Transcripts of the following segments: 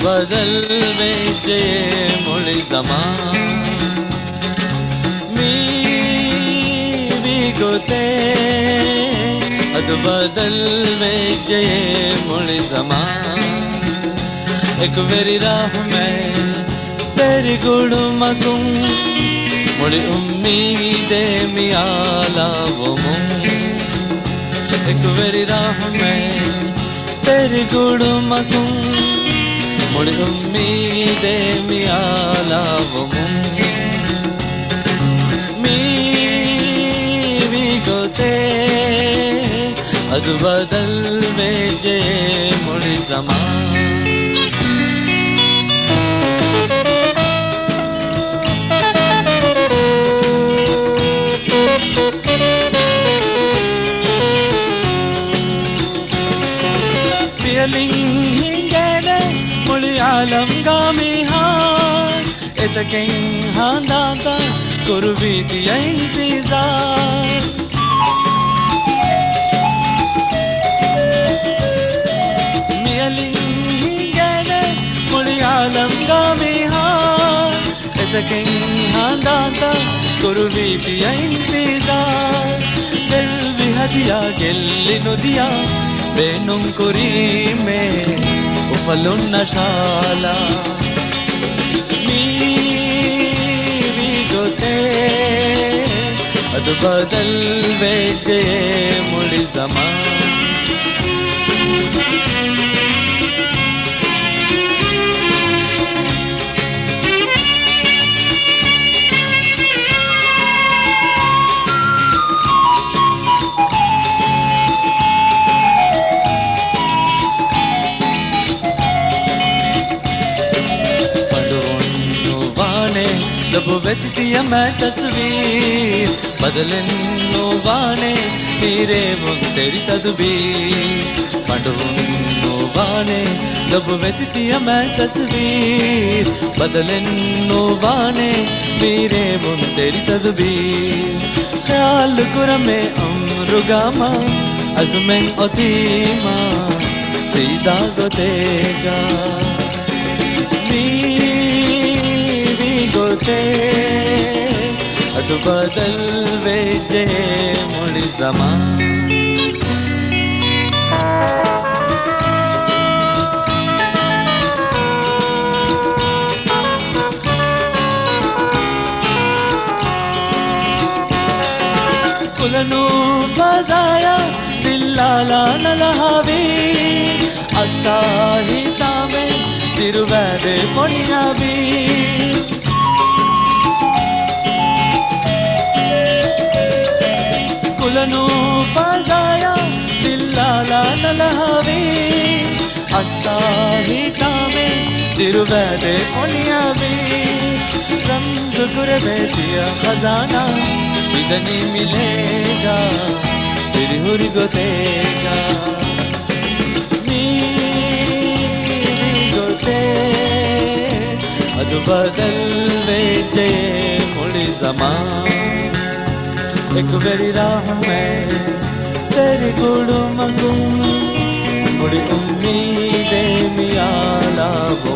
बदल वेचे मुळी जमान मी बिगोते अद बदल वेचे मुळी जमान एक वेरी राह में तेरी गुड़ मगुम मुड़ी उम्मीदे मियाला वो मुम एक वेरी राह में तेरी गुड़ मगुम मुड़ी उम्मीदे मियाला वो मुम मी बिगोते अद बदल वेचे मुड़ी Zaman Hingene muli alam gamihan etaken handanta kurviti intizar Mieling hingene muli alam gamihan etaken handanta kurviti intizar Dil vi hadiya gelli nudiya बेनुम कुरी में उफलुन नशाला मी बिगोते अद बदल वेचे मुड़ी जमान जब व्यक्ति मैं तस्वीर बदलन नोवाने मेरे मुन तेरी तदबीर पंडुन नोवाने जब व्यक्ति मैं तस्वीर बदलन नोवाने मेरे मुन तेरी तदबीर ख्याल कुरमे अमरुगामा अज़में अतीमा सीधा गोतेगा गोते अद बदल वेचे मुड़ी जमान कुलनु बजाया दिल्लाला नलहावी अस्ता ही तामे तिरुवैदे पोनियाबी कुलनु बजाया दिल्लाला नलहावी अस्ता ही तामे तिरुवैदे पोनियाबी रमज गुरबे दिया खजाना इधनी मिलेगा तेरी हुरी गोतेगा मी गोते अद बदल वेचे मुड़ी जमान एक वेरी राह में तेरी गुड़ मंगूं मुड़ी उम्मीदे मियाला वो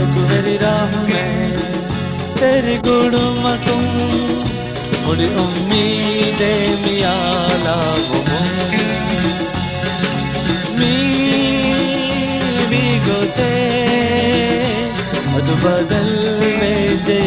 एक वेरी राह में तेरी गुड़ मंगूं मुड़ी उम्मीदे मियाला वो मी बिगोते अद बदल वेचे